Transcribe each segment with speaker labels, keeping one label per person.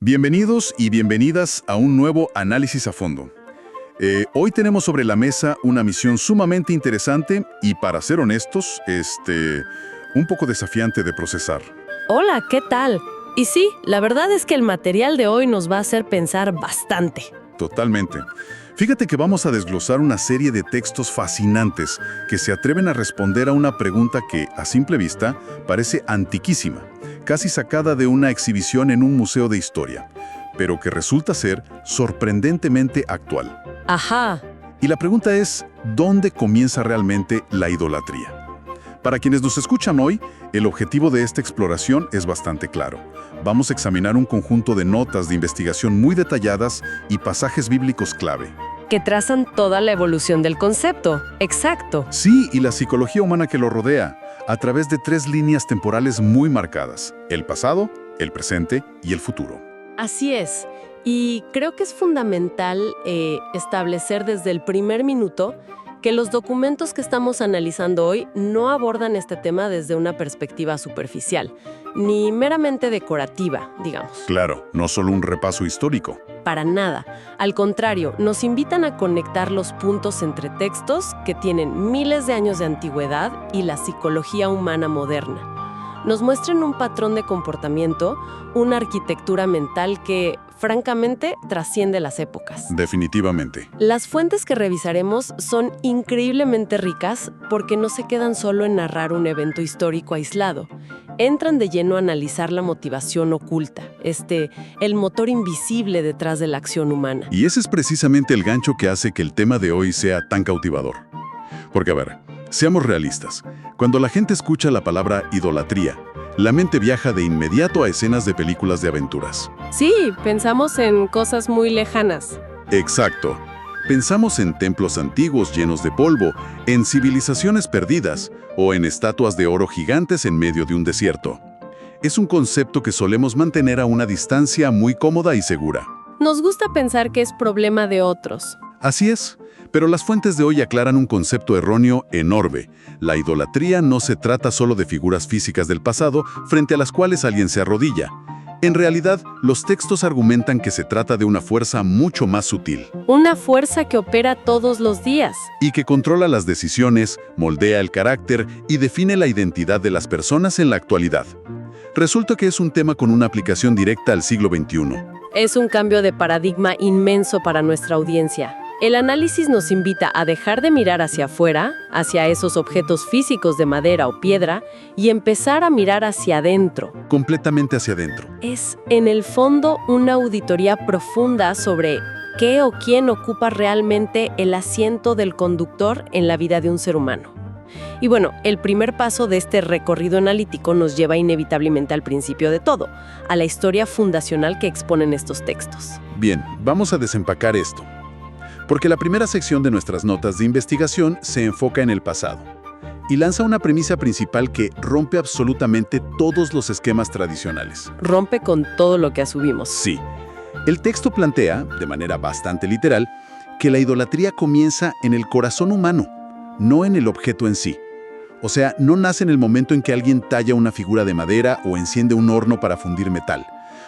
Speaker 1: Bienvenidos y bienvenidas a un nuevo análisis a fondo. Hoy tenemos sobre la mesa una misión sumamente interesante y, para ser honestos, un poco desafiante de procesar.
Speaker 2: Hola, ¿qué tal? Y sí, la verdad es que el material de hoy nos va a hacer pensar bastante.
Speaker 1: Totalmente. Fíjate que vamos a desglosar una serie de textos fascinantes que se atreven a responder a una pregunta que, a simple vista, parece antiquísima, casi sacada de una exhibición en un museo de historia, pero que resulta ser sorprendentemente actual.
Speaker 2: Ajá.
Speaker 1: Y la pregunta es, ¿dónde comienza realmente la idolatría? Para quienes nos escuchan hoy, el objetivo de esta exploración es bastante claro. Vamos a examinar un conjunto de notas de investigación muy detalladas y pasajes bíblicos clave.
Speaker 2: Que trazan toda la evolución del concepto. Exacto.
Speaker 1: Sí, y la psicología humana que lo rodea, a través de 3 líneas temporales muy marcadas: el pasado, el presente y el futuro.
Speaker 2: Así es. Y creo que es fundamental establecer desde el primer minuto que los documentos que estamos analizando hoy no abordan este tema desde una perspectiva superficial, ni meramente decorativa, digamos.
Speaker 1: Claro, no solo un repaso histórico.
Speaker 2: Para nada. Al contrario, nos invitan a conectar los puntos entre textos que tienen miles de años de antigüedad y la psicología humana moderna. Nos muestran un patrón de comportamiento, una arquitectura mental que, francamente, trasciende las épocas.
Speaker 1: Definitivamente.
Speaker 2: Las fuentes que revisaremos son increíblemente ricas porque no se quedan solo en narrar un evento histórico aislado. Entran de lleno a analizar la motivación oculta, el motor invisible detrás de la acción humana.
Speaker 1: Y ese es precisamente el gancho que hace que el tema de hoy sea tan cautivador. Porque, a ver, seamos realistas. Cuando la gente escucha la palabra idolatría, la mente viaja de inmediato a escenas de películas de aventuras.
Speaker 2: Sí, pensamos en cosas muy lejanas.
Speaker 1: Exacto. Pensamos en templos antiguos llenos de polvo, en civilizaciones perdidas o en estatuas de oro gigantes en medio de un desierto. Es un concepto que solemos mantener a una distancia muy cómoda y segura.
Speaker 2: Nos gusta pensar que es problema de otros.
Speaker 1: Así es, pero las fuentes de hoy aclaran un concepto erróneo enorme. La idolatría no se trata solo de figuras físicas del pasado frente a las cuales alguien se arrodilla. En realidad, los textos argumentan que se trata de una fuerza mucho más sutil.
Speaker 2: Una fuerza que opera todos los días.
Speaker 1: Y que controla las decisiones, moldea el carácter y define la identidad de las personas en la actualidad. Resulta que es un tema con una aplicación directa al siglo XXI.
Speaker 2: Es un cambio de paradigma inmenso para nuestra audiencia. El análisis nos invita a dejar de mirar hacia afuera, hacia esos objetos físicos de madera o piedra, y empezar a mirar hacia adentro.
Speaker 1: Completamente hacia adentro.
Speaker 2: Es, en el fondo, una auditoría profunda sobre qué o quién ocupa realmente el asiento del conductor en la vida de un ser humano. Y bueno, el primer paso de este recorrido analítico nos lleva inevitablemente al principio de todo, a la historia fundacional que exponen estos textos.
Speaker 1: Bien, vamos a desempacar esto. Porque la primera sección de nuestras notas de investigación se enfoca en el pasado y lanza una premisa principal que rompe absolutamente todos los esquemas tradicionales.
Speaker 2: Rompe con todo lo que asumimos.
Speaker 1: Sí. El texto plantea, de manera bastante literal, que la idolatría comienza en el corazón humano, no en el objeto en sí. O sea, no nace en el momento en que alguien talla una figura de madera o enciende un horno para fundir metal.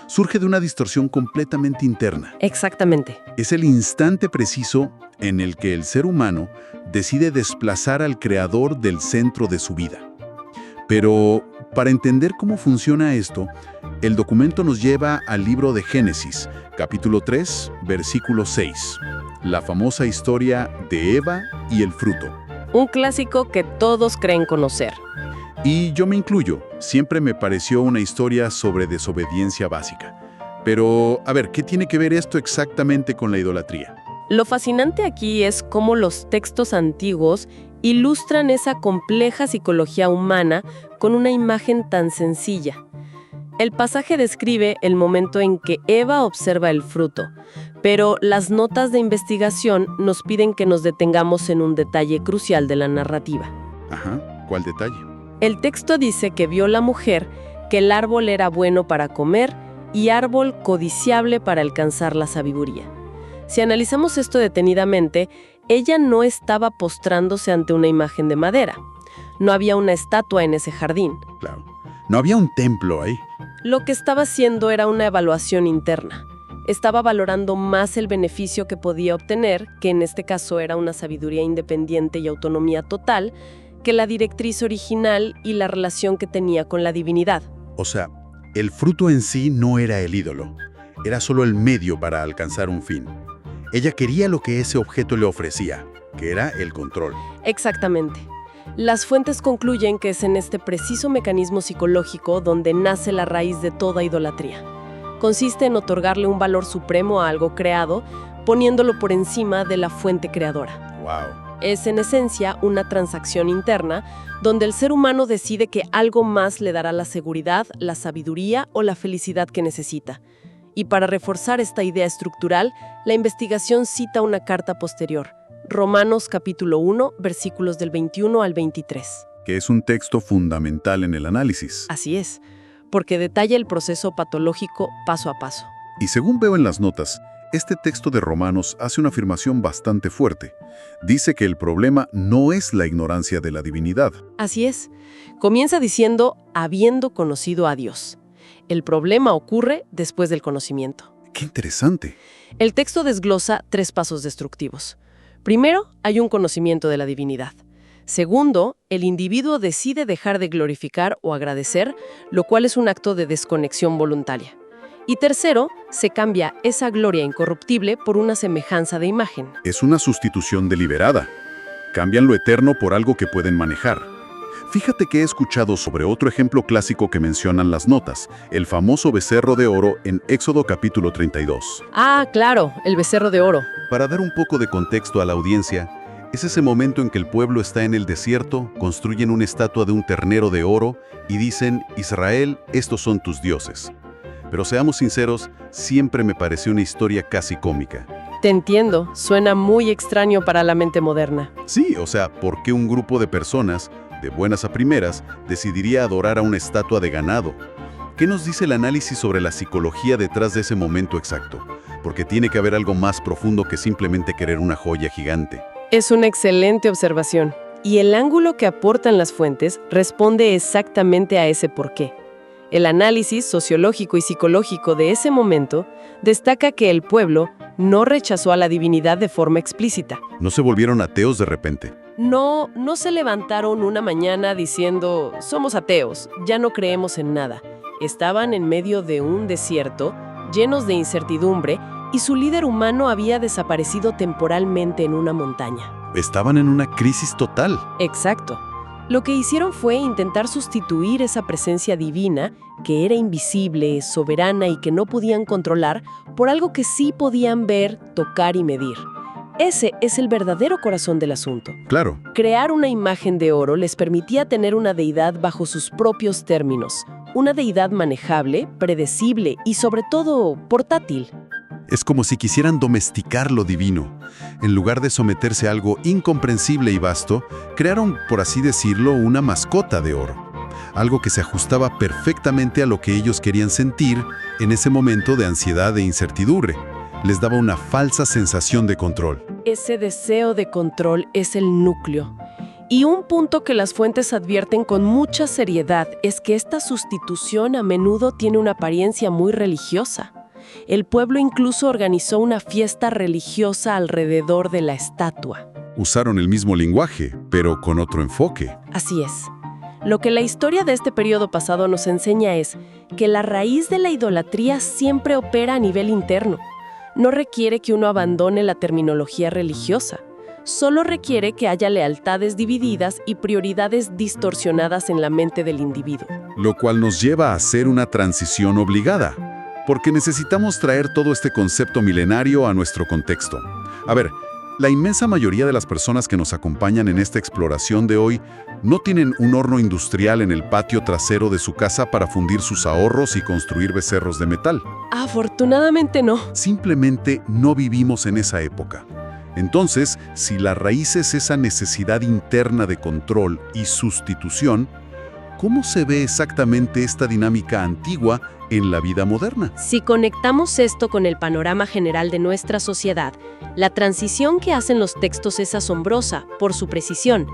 Speaker 1: Surge de una distorsión completamente interna.
Speaker 2: Exactamente.
Speaker 1: Es el instante preciso en el que el ser humano decide desplazar al creador del centro de su vida. Pero, para entender cómo funciona esto, el documento nos lleva al libro de Génesis, capítulo 3, versículo 6. La famosa historia de Eva y el fruto.
Speaker 2: Un clásico que todos creen conocer.
Speaker 1: Y yo me incluyo, siempre me pareció una historia sobre desobediencia básica. Pero, a ver, ¿qué tiene que ver esto exactamente con la idolatría?
Speaker 2: Lo fascinante aquí es cómo los textos antiguos ilustran esa compleja psicología humana con una imagen tan sencilla. El pasaje describe el momento en que Eva observa el fruto, pero las notas de investigación nos piden que nos detengamos en un detalle crucial de la narrativa.
Speaker 1: Ajá, ¿cuál detalle?
Speaker 2: El texto dice que vio la mujer que el árbol era bueno para comer y árbol codiciable para alcanzar la sabiduría. Si analizamos esto detenidamente, ella no estaba postrándose ante una imagen de madera. No había una estatua en ese jardín.
Speaker 1: Claro. No había un templo ahí.
Speaker 2: Lo que estaba haciendo era una evaluación interna. Estaba valorando más el beneficio que podía obtener, que en este caso era una sabiduría independiente y autonomía total, que la directriz original y la relación que tenía con la divinidad.
Speaker 1: O sea, el fruto en sí no era el ídolo, era solo el medio para alcanzar un fin. Ella quería lo que ese objeto le ofrecía, que era el control.
Speaker 2: Exactamente. Las fuentes concluyen que es en este preciso mecanismo psicológico donde nace la raíz de toda idolatría. Consiste en otorgarle un valor supremo a algo creado, poniéndolo por encima de la fuente creadora.
Speaker 1: ¡Wow!
Speaker 2: Es en esencia una transacción interna donde el ser humano decide que algo más le dará la seguridad, la sabiduría o la felicidad que necesita. Y para reforzar esta idea estructural, la investigación cita una carta posterior, Romanos capítulo 1, versículos del 21 al 23.
Speaker 1: Que es un texto fundamental en el análisis.
Speaker 2: Así es, porque detalla el proceso patológico paso a paso.
Speaker 1: Y según veo en las notas, este texto de Romanos hace una afirmación bastante fuerte. Dice que el problema no es la ignorancia de la divinidad.
Speaker 2: Así es. Comienza diciendo, habiendo conocido a Dios. El problema ocurre después del conocimiento.
Speaker 1: ¡Qué interesante!
Speaker 2: El texto desglosa 3 pasos destructivos. Primero, hay un conocimiento de la divinidad. Segundo, el individuo decide dejar de glorificar o agradecer, lo cual es un acto de desconexión voluntaria. Y tercero, se cambia esa gloria incorruptible por una semejanza de imagen.
Speaker 1: Es una sustitución deliberada. Cambian lo eterno por algo que pueden manejar. Fíjate que he escuchado sobre otro ejemplo clásico que mencionan las notas, el famoso becerro de oro en Éxodo capítulo 32.
Speaker 2: Ah, claro, el becerro de oro.
Speaker 1: Para dar un poco de contexto a la audiencia, es ese momento en que el pueblo está en el desierto, construyen una estatua de un ternero de oro y dicen, Israel, estos son tus dioses. Pero seamos sinceros, siempre me pareció una historia casi cómica.
Speaker 2: Te entiendo, suena muy extraño para la mente moderna.
Speaker 1: Sí, o sea, ¿por qué un grupo de personas, de buenas a primeras, decidiría adorar a una estatua de ganado? ¿Qué nos dice el análisis sobre la psicología detrás de ese momento exacto? Porque tiene que haber algo más profundo que simplemente querer una joya gigante.
Speaker 2: Es una excelente observación. Y el ángulo que aportan las fuentes responde exactamente a ese porqué. El análisis sociológico y psicológico de ese momento destaca que el pueblo no rechazó a la divinidad de forma explícita.
Speaker 1: ¿No se volvieron ateos de repente?
Speaker 2: No se levantaron una mañana diciendo, somos ateos, ya no creemos en nada. Estaban en medio de un desierto, llenos de incertidumbre, y su líder humano había desaparecido temporalmente en una montaña.
Speaker 1: Estaban en una crisis total.
Speaker 2: Exacto. Lo que hicieron fue intentar sustituir esa presencia divina, que era invisible, soberana y que no podían controlar, por algo que sí podían ver, tocar y medir. Ese es el verdadero corazón del asunto.
Speaker 1: Claro.
Speaker 2: Crear una imagen de oro les permitía tener una deidad bajo sus propios términos, una deidad manejable, predecible y sobre todo portátil.
Speaker 1: Es como si quisieran domesticar lo divino. En lugar de someterse a algo incomprensible y vasto, crearon, por así decirlo, una mascota de oro. Algo que se ajustaba perfectamente a lo que ellos querían sentir en ese momento de ansiedad e incertidumbre. Les daba una falsa sensación de control.
Speaker 2: Ese deseo de control es el núcleo. Y un punto que las fuentes advierten con mucha seriedad es que esta sustitución a menudo tiene una apariencia muy religiosa. El pueblo incluso organizó una fiesta religiosa alrededor de la estatua.
Speaker 1: Usaron el mismo lenguaje, pero con otro enfoque.
Speaker 2: Así es. Lo que la historia de este periodo pasado nos enseña es que la raíz de la idolatría siempre opera a nivel interno. No requiere que uno abandone la terminología religiosa. Solo requiere que haya lealtades divididas y prioridades distorsionadas en la mente del individuo.
Speaker 1: Lo cual nos lleva a hacer una transición obligada, porque necesitamos traer todo este concepto milenario a nuestro contexto. A ver, la inmensa mayoría de las personas que nos acompañan en esta exploración de hoy no tienen un horno industrial en el patio trasero de su casa para fundir sus ahorros y construir becerros de metal.
Speaker 2: Afortunadamente no.
Speaker 1: Simplemente no vivimos en esa época. Entonces, si la raíz es esa necesidad interna de control y sustitución, ¿cómo se ve exactamente esta dinámica antigua en la vida moderna?
Speaker 2: Si conectamos esto con el panorama general de nuestra sociedad, la transición que hacen los textos es asombrosa por su precisión.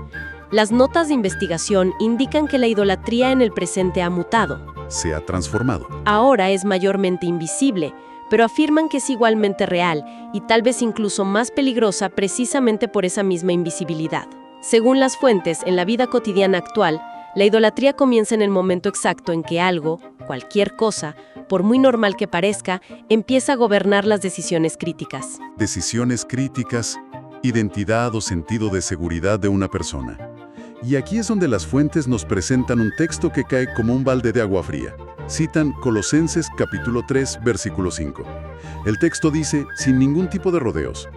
Speaker 3: Las notas de investigación indican que la idolatría en el presente ha mutado.
Speaker 1: Se ha transformado.
Speaker 3: Ahora es mayormente invisible, pero afirman que es igualmente real y tal vez incluso más peligrosa precisamente por esa misma invisibilidad. Según las fuentes, en la vida cotidiana actual, la idolatría comienza en el momento exacto en que algo, cualquier cosa, por muy normal que parezca, empieza a gobernar las decisiones críticas.
Speaker 1: Decisiones críticas, identidad o sentido de seguridad de una persona. Y aquí es donde las fuentes nos presentan un texto que cae como un balde de agua fría. Citan Colosenses capítulo 3, versículo 5. El texto dice, sin ningún tipo de rodeos,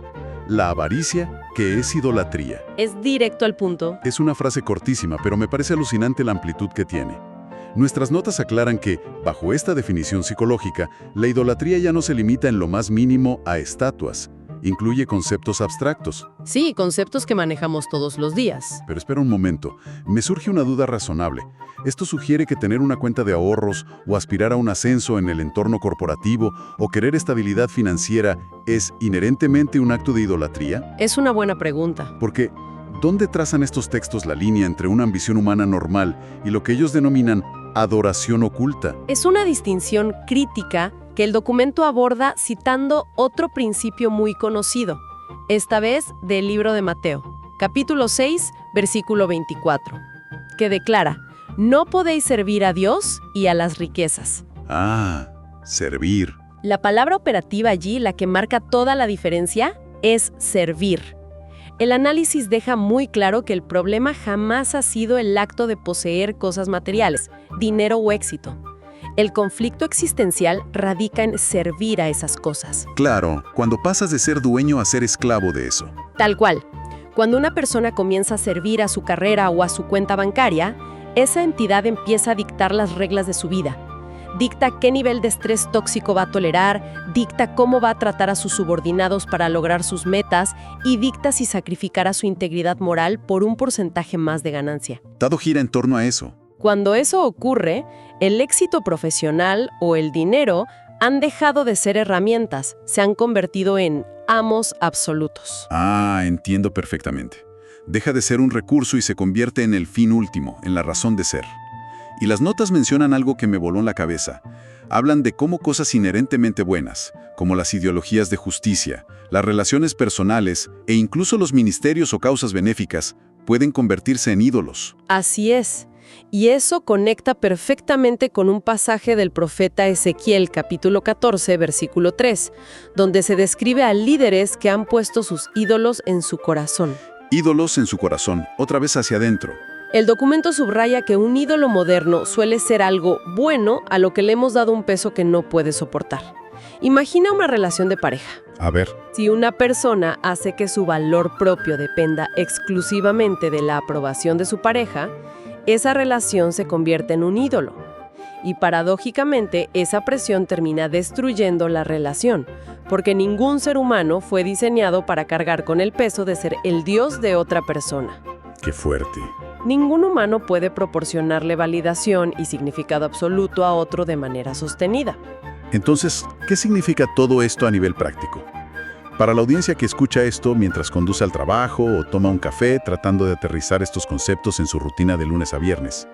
Speaker 1: la avaricia, que es idolatría.
Speaker 2: Es directo al punto.
Speaker 1: Es una frase cortísima, pero me parece alucinante la amplitud que tiene. Nuestras notas aclaran que, bajo esta definición psicológica, la idolatría ya no se limita en lo más mínimo a estatuas. Incluye conceptos abstractos.
Speaker 2: Sí, conceptos que manejamos todos los días.
Speaker 1: Pero espera un momento, me surge una duda razonable. ¿Esto sugiere que tener una cuenta de ahorros o aspirar a un ascenso en el entorno corporativo o querer estabilidad financiera es inherentemente un acto de idolatría?
Speaker 2: Es una buena pregunta.
Speaker 1: Porque, ¿dónde trazan estos textos la línea entre una ambición humana normal y lo que ellos denominan adoración oculta?
Speaker 2: Es una distinción crítica que el documento aborda citando otro principio muy conocido, esta vez del libro de Mateo, capítulo 6, versículo 24, que declara, no podéis servir a Dios y a las riquezas.
Speaker 1: Ah, servir.
Speaker 2: La palabra operativa allí, la que marca toda la diferencia, es servir. El análisis deja muy claro que el problema jamás ha sido el acto de poseer cosas materiales, dinero o éxito. El conflicto existencial radica en servir a esas cosas.
Speaker 1: Claro, cuando pasas de ser dueño a ser esclavo de eso.
Speaker 2: Tal cual. Cuando una persona comienza a servir a su carrera o a su cuenta bancaria, esa entidad empieza a dictar las reglas de su vida. Dicta qué nivel de estrés tóxico va a tolerar, dicta cómo va a tratar a sus subordinados para lograr sus metas y dicta si sacrificará su integridad moral por un porcentaje más de ganancia.
Speaker 1: Todo gira en torno a eso.
Speaker 2: Cuando eso ocurre, el éxito profesional o el dinero han dejado de ser herramientas, se han convertido en amos absolutos.
Speaker 1: Ah, entiendo perfectamente. Deja de ser un recurso y se convierte en el fin último, en la razón de ser. Y las notas mencionan algo que me voló en la cabeza. Hablan de cómo cosas inherentemente buenas, como las ideologías de justicia, las relaciones personales e incluso los ministerios o causas benéficas, pueden convertirse en ídolos.
Speaker 2: Así es. Y eso conecta perfectamente con un pasaje del profeta Ezequiel, capítulo 14, versículo 3, donde se describe a líderes que han puesto sus ídolos en su corazón.
Speaker 1: Ídolos en su corazón, otra vez hacia adentro.
Speaker 2: El documento subraya que un ídolo moderno suele ser algo bueno a lo que le hemos dado un peso que no puede soportar. Imagina una relación de pareja.
Speaker 1: A ver.
Speaker 2: Si una persona hace que su valor propio dependa exclusivamente de la aprobación de su pareja, esa relación se convierte en un ídolo. Y paradójicamente, esa presión termina destruyendo la relación, porque ningún ser humano fue diseñado para cargar con el peso de ser el dios de otra persona.
Speaker 1: Qué fuerte.
Speaker 2: Ningún humano puede proporcionarle validación y significado absoluto a otro de manera sostenida.
Speaker 1: Entonces, ¿qué significa todo esto a nivel práctico? Para la audiencia que escucha esto mientras conduce al trabajo o toma un café tratando de aterrizar estos conceptos en su rutina de lunes a viernes,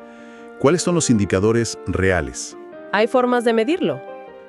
Speaker 1: ¿cuáles son los indicadores reales?
Speaker 2: ¿Hay formas de medirlo?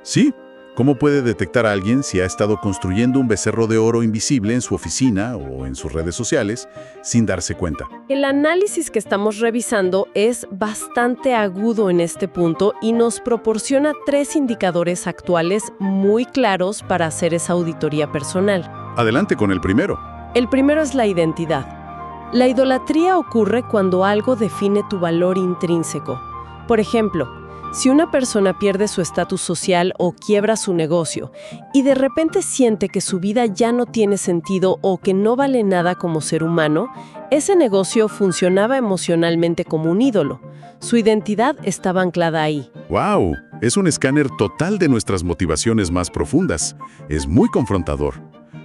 Speaker 1: Sí. ¿Cómo puede detectar a alguien si ha estado construyendo un becerro de oro invisible en su oficina o en sus redes sociales sin darse cuenta?
Speaker 2: El análisis que estamos revisando es bastante agudo en este punto y nos proporciona 3 indicadores actuales muy claros para hacer esa auditoría personal.
Speaker 1: Adelante con el primero.
Speaker 2: El primero es la identidad. La idolatría ocurre cuando algo define tu valor intrínseco. Por ejemplo, si una persona pierde su estatus social o quiebra su negocio y de repente siente que su vida ya no tiene sentido o que no vale nada como ser humano, ese negocio funcionaba emocionalmente como un ídolo. Su identidad estaba anclada ahí.
Speaker 1: ¡Wow! Es un escáner total de nuestras motivaciones más profundas. Es muy confrontador.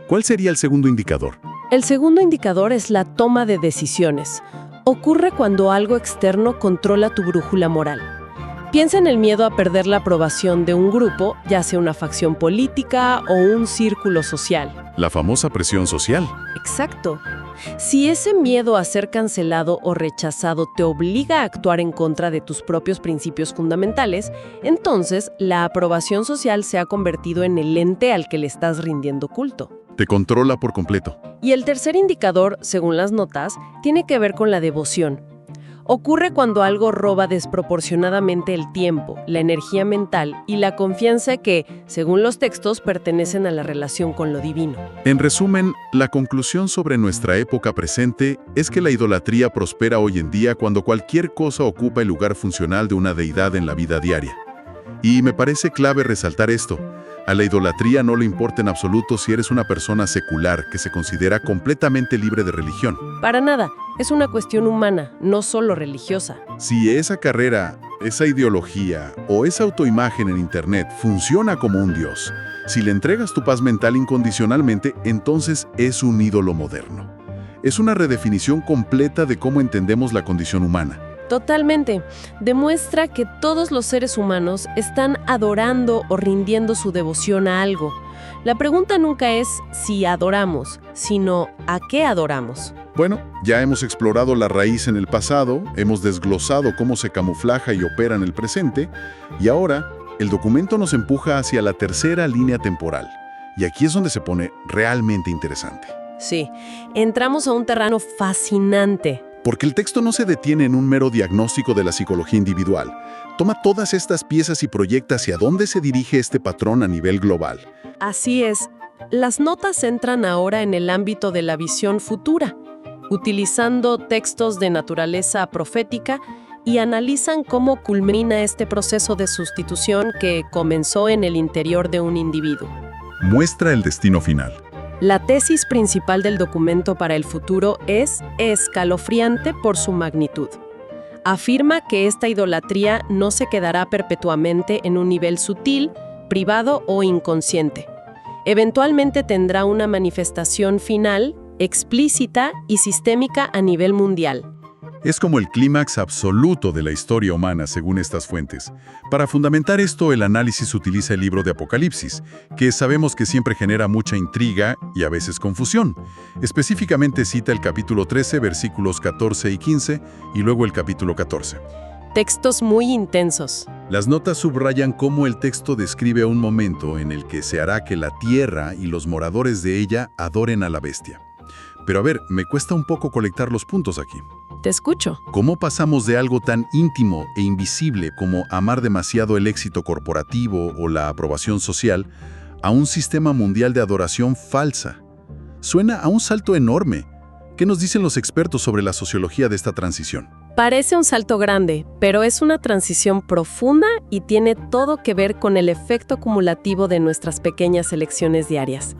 Speaker 1: ¿Cuál sería el segundo indicador?
Speaker 2: El segundo indicador es la toma de decisiones. Ocurre cuando algo externo controla tu brújula moral. Piensa en el miedo a perder la aprobación de un grupo, ya sea una facción política o un círculo social.
Speaker 1: La famosa presión social.
Speaker 2: Exacto. Si ese miedo a ser cancelado o rechazado te obliga a actuar en contra de tus propios principios fundamentales, entonces la aprobación social se ha convertido en el ente al que le estás rindiendo culto.
Speaker 1: Te controla por completo.
Speaker 2: Y el tercer indicador, según las notas, tiene que ver con la devoción. Ocurre cuando algo roba desproporcionadamente el tiempo, la energía mental y la confianza que, según los textos, pertenecen a la relación con lo divino.
Speaker 1: En resumen, la conclusión sobre nuestra época presente es que la idolatría prospera hoy en día cuando cualquier cosa ocupa el lugar funcional de una deidad en la vida diaria. Y me parece clave resaltar esto. A la idolatría no le importa en absoluto si eres una persona secular que se considera completamente libre de religión.
Speaker 2: Para nada, es una cuestión humana, no solo religiosa.
Speaker 1: Si esa carrera, esa ideología o esa autoimagen en Internet funciona como un dios, si le entregas tu paz mental incondicionalmente, entonces es un ídolo moderno. Es una redefinición completa de cómo entendemos la condición humana.
Speaker 2: Totalmente. Demuestra que todos los seres humanos están adorando o rindiendo su devoción a algo. La pregunta nunca es si adoramos, sino ¿a qué adoramos?
Speaker 1: Bueno, ya hemos explorado la raíz en el pasado, hemos desglosado cómo se camuflaja y opera en el presente, y ahora el documento nos empuja hacia la tercera línea temporal. Y aquí es donde se pone realmente interesante.
Speaker 2: Sí, entramos a un terreno fascinante.
Speaker 1: Porque el texto no se detiene en un mero diagnóstico de la psicología individual. Toma todas estas piezas y proyecta hacia dónde se dirige este patrón a nivel global.
Speaker 2: Así es. Las notas entran ahora en el ámbito de la visión futura, utilizando textos de naturaleza profética y analizan cómo culmina este proceso de sustitución que comenzó en el interior de un individuo.
Speaker 1: Muestra el destino final.
Speaker 2: La tesis principal del documento para el futuro es escalofriante por su magnitud. Afirma que esta idolatría no se quedará perpetuamente en un nivel sutil, privado o inconsciente. Eventualmente tendrá una manifestación final, explícita y sistémica a nivel mundial.
Speaker 1: Es como el clímax absoluto de la historia humana, según estas fuentes. Para fundamentar esto, el análisis utiliza el libro de Apocalipsis, que sabemos que siempre genera mucha intriga y a veces confusión. Específicamente cita el capítulo 13, versículos 14 y 15, y luego el capítulo 14.
Speaker 2: Textos muy intensos.
Speaker 1: Las notas subrayan cómo el texto describe un momento en el que se hará que la tierra y los moradores de ella adoren a la bestia. Pero a ver, me cuesta un poco colectar los puntos aquí.
Speaker 2: Te escucho.
Speaker 1: ¿Cómo pasamos de algo tan íntimo e invisible como amar demasiado el éxito corporativo o la aprobación social a un sistema mundial de adoración falsa? Suena a un salto enorme. ¿Qué nos dicen los expertos sobre la sociología de esta transición?
Speaker 2: Parece un salto grande, pero es una transición profunda y tiene todo que ver con el efecto acumulativo de nuestras pequeñas elecciones diarias.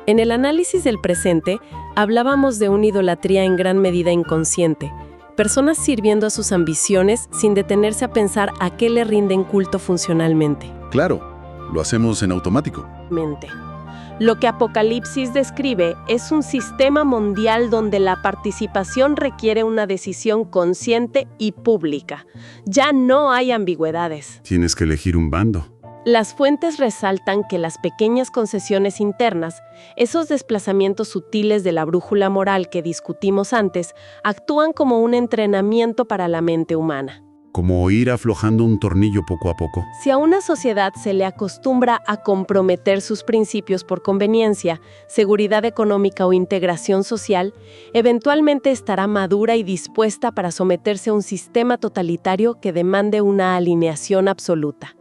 Speaker 2: En el análisis del presente, hablábamos de una idolatría en gran medida inconsciente, personas sirviendo a sus ambiciones sin detenerse a pensar a qué le rinden culto funcionalmente.
Speaker 1: Claro, lo hacemos en automático.
Speaker 3: Lo que Apocalipsis describe es un sistema mundial donde la participación requiere una decisión consciente y pública. Ya no hay ambigüedades.
Speaker 1: Tienes que elegir un bando.
Speaker 3: Las fuentes resaltan que las pequeñas concesiones internas, esos desplazamientos sutiles de la brújula moral que discutimos antes, actúan como un entrenamiento para la mente humana.
Speaker 1: Como ir aflojando un tornillo poco a poco.
Speaker 3: Si a una sociedad se le acostumbra a comprometer sus principios por conveniencia, seguridad económica o integración social, eventualmente estará madura y dispuesta para someterse a un sistema totalitario que demande una alineación absoluta.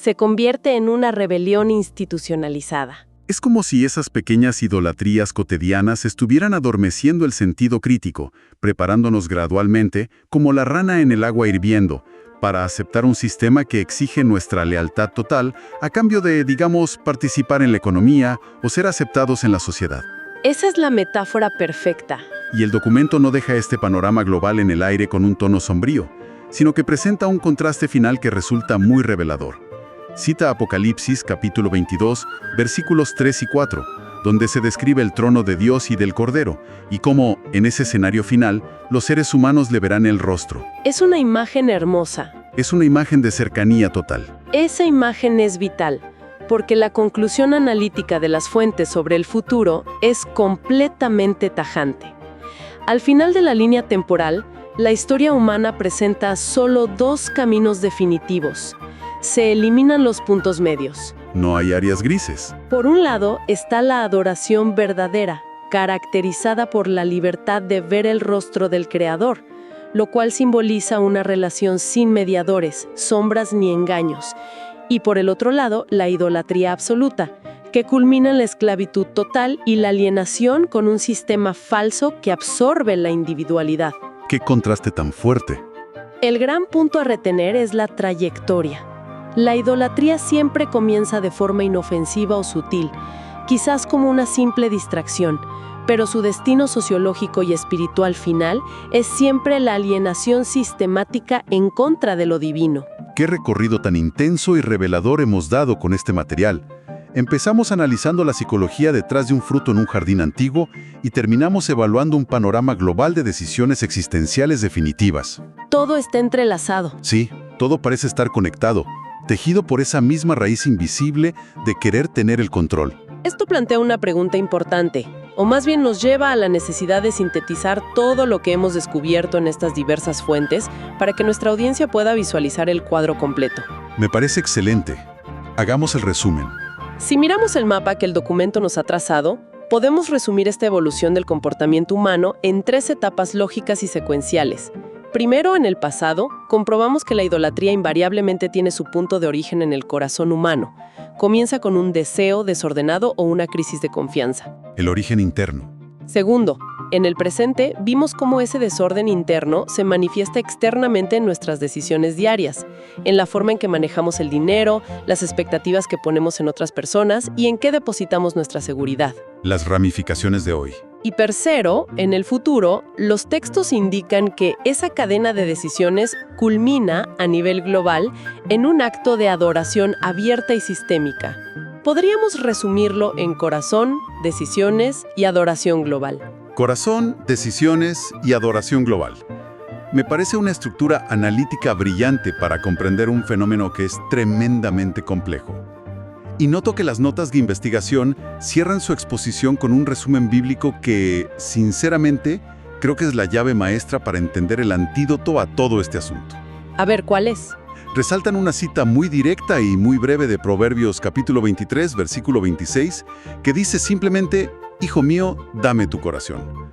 Speaker 3: Se convierte en una rebelión institucionalizada.
Speaker 1: Es como si esas pequeñas idolatrías cotidianas estuvieran adormeciendo el sentido crítico, preparándonos gradualmente, como la rana en el agua hirviendo, para aceptar un sistema que exige nuestra lealtad total a cambio de, digamos, participar en la economía o ser aceptados en la sociedad.
Speaker 3: Esa es la metáfora perfecta.
Speaker 1: Y el documento no deja este panorama global en el aire con un tono sombrío, sino que presenta un contraste final que resulta muy revelador. Cita Apocalipsis capítulo 22, versículos 3 y 4, donde se describe el trono de Dios y del Cordero, y cómo, en ese escenario final, los seres humanos le verán el rostro.
Speaker 3: Es una imagen hermosa.
Speaker 1: Es una imagen de cercanía total.
Speaker 2: Esa imagen es vital, porque la conclusión analítica de las fuentes sobre el futuro es completamente tajante. Al final de la línea temporal, la historia humana presenta solo dos caminos definitivos. Se eliminan los puntos medios.
Speaker 1: No hay áreas grises.
Speaker 2: Por un lado está la adoración verdadera, caracterizada por la libertad de ver el rostro del Creador, lo cual simboliza una relación sin mediadores, sombras ni engaños. Y por el otro lado, la idolatría absoluta, que culmina en la esclavitud total y la alienación con un sistema falso que absorbe la individualidad.
Speaker 1: ¡Qué contraste tan fuerte!
Speaker 2: El gran punto a retener es la trayectoria. La idolatría siempre comienza de forma inofensiva o sutil, quizás como una simple distracción, pero su destino sociológico y espiritual final es siempre la alienación sistemática en contra de lo divino.
Speaker 1: ¡Qué recorrido tan intenso y revelador hemos dado con este material! Empezamos analizando la psicología detrás de un fruto en un jardín antiguo y terminamos evaluando un panorama global de decisiones existenciales definitivas.
Speaker 2: Todo está entrelazado.
Speaker 1: Sí, todo parece estar conectado, tejido por esa misma raíz invisible de querer tener el control.
Speaker 2: Esto plantea una pregunta importante, o más bien nos lleva a la necesidad de sintetizar todo lo que hemos descubierto en estas diversas fuentes para que nuestra audiencia pueda visualizar el cuadro completo.
Speaker 1: Me parece excelente. Hagamos el resumen.
Speaker 2: Si miramos el mapa que el documento nos ha trazado, podemos resumir esta evolución del comportamiento humano en 3 etapas lógicas y secuenciales. Primero, en el pasado, comprobamos que la idolatría invariablemente tiene su punto de origen en el corazón humano. Comienza con un deseo desordenado o una crisis de confianza.
Speaker 1: El origen interno.
Speaker 2: Segundo, en el presente vimos cómo ese desorden interno se manifiesta externamente en nuestras decisiones diarias, en la forma en que manejamos el dinero, las expectativas que ponemos en otras personas y en qué depositamos nuestra seguridad.
Speaker 1: Las ramificaciones de hoy.
Speaker 2: Y tercero, en el futuro, los textos indican que esa cadena de decisiones culmina, a nivel global, en un acto de adoración abierta y sistémica. Podríamos resumirlo en corazón, decisiones y adoración global.
Speaker 1: Corazón, decisiones y adoración global. Me parece una estructura analítica brillante para comprender un fenómeno que es tremendamente complejo. Y noto que las notas de investigación cierran su exposición con un resumen bíblico que, sinceramente, creo que es la llave maestra para entender el antídoto a todo este asunto.
Speaker 2: A ver, ¿cuál es?
Speaker 1: Resaltan una cita muy directa y muy breve de Proverbios capítulo 23, versículo 26, que dice simplemente, «Hijo mío, dame tu corazón».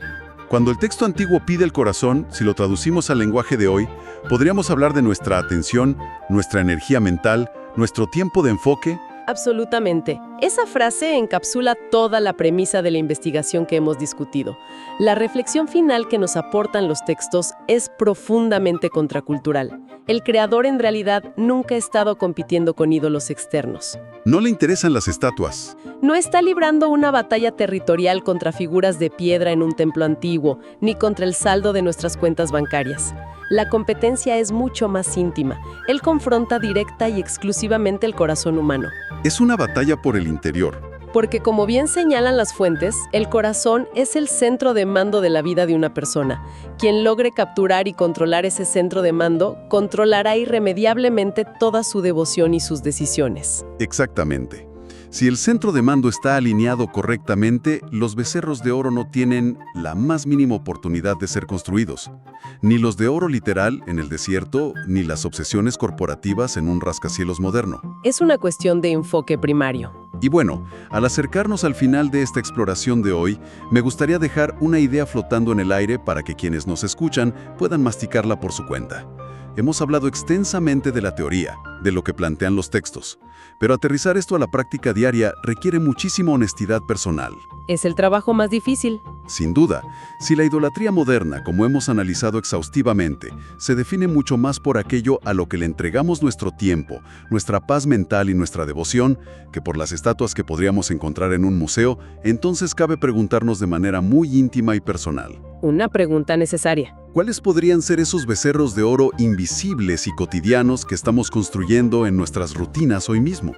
Speaker 1: Cuando el texto antiguo pide el corazón, si lo traducimos al lenguaje de hoy, podríamos hablar de nuestra atención, nuestra energía mental, nuestro tiempo de enfoque.
Speaker 2: Absolutamente. Esa frase encapsula toda la premisa de la investigación que hemos discutido. La reflexión final que nos aportan los textos es profundamente contracultural. El creador en realidad nunca ha estado compitiendo con ídolos externos.
Speaker 1: No le interesan las estatuas.
Speaker 2: No está librando una batalla territorial contra figuras de piedra en un templo antiguo, ni contra el saldo de nuestras cuentas bancarias. La competencia es mucho más íntima. Él confronta directa y exclusivamente el corazón humano.
Speaker 1: Es una batalla por el interior.
Speaker 2: Porque como bien señalan las fuentes, el corazón es el centro de mando de la vida de una persona. Quien logre capturar y controlar ese centro de mando, controlará irremediablemente toda su devoción y sus decisiones.
Speaker 1: Exactamente. Si el centro de mando está alineado correctamente, los becerros de oro no tienen la más mínima oportunidad de ser construidos. Ni los de oro literal en el desierto, ni las obsesiones corporativas en un rascacielos moderno.
Speaker 2: Es una cuestión de enfoque primario.
Speaker 1: Y bueno, al acercarnos al final de esta exploración de hoy, me gustaría dejar una idea flotando en el aire para que quienes nos escuchan puedan masticarla por su cuenta. Hemos hablado extensamente de la teoría, de lo que plantean los textos, pero aterrizar esto a la práctica diaria requiere muchísima honestidad personal.
Speaker 2: Es el trabajo más difícil.
Speaker 1: Sin duda, si la idolatría moderna, como hemos analizado exhaustivamente, se define mucho más por aquello a lo que le entregamos nuestro tiempo, nuestra paz mental y nuestra devoción, que por las estatuas que podríamos encontrar en un museo, entonces cabe preguntarnos de manera muy íntima y personal.
Speaker 2: Una pregunta necesaria.
Speaker 1: ¿Cuáles podrían ser esos becerros de oro invisibles y cotidianos que estamos construyendo en nuestras rutinas hoy mismo?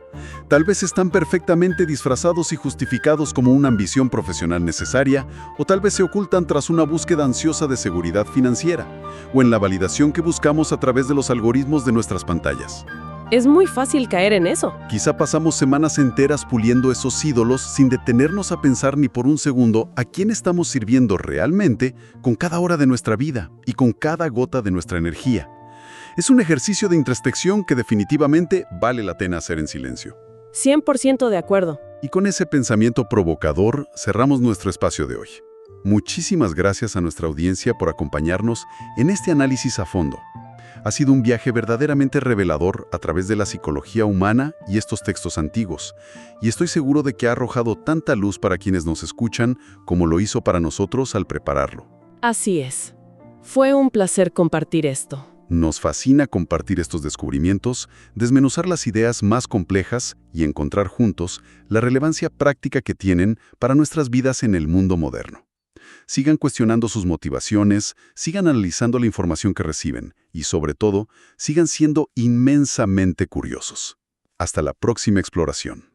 Speaker 1: Tal vez están perfectamente disfrazados y justificados como una ambición profesional necesaria, o tal vez se ocultan tras una búsqueda ansiosa de seguridad financiera, o en la validación que buscamos a través de los algoritmos de nuestras pantallas.
Speaker 2: Es muy fácil caer en eso.
Speaker 1: Quizá pasamos semanas enteras puliendo esos ídolos sin detenernos a pensar ni por un segundo a quién estamos sirviendo realmente con cada hora de nuestra vida y con cada gota de nuestra energía. Es un ejercicio de introspección que definitivamente vale la pena hacer en silencio.
Speaker 2: 100% de acuerdo.
Speaker 1: Y con ese pensamiento provocador cerramos nuestro espacio de hoy. Muchísimas gracias a nuestra audiencia por acompañarnos en este análisis a fondo. Ha sido un viaje verdaderamente revelador a través de la psicología humana y estos textos antiguos, y estoy seguro de que ha arrojado tanta luz para quienes nos escuchan como lo hizo para nosotros al prepararlo.
Speaker 2: Así es. Fue un placer compartir esto.
Speaker 1: Nos fascina compartir estos descubrimientos, desmenuzar las ideas más complejas y encontrar juntos la relevancia práctica que tienen para nuestras vidas en el mundo moderno. Sigan cuestionando sus motivaciones, sigan analizando la información que reciben y, sobre todo, sigan siendo inmensamente curiosos. Hasta la próxima exploración.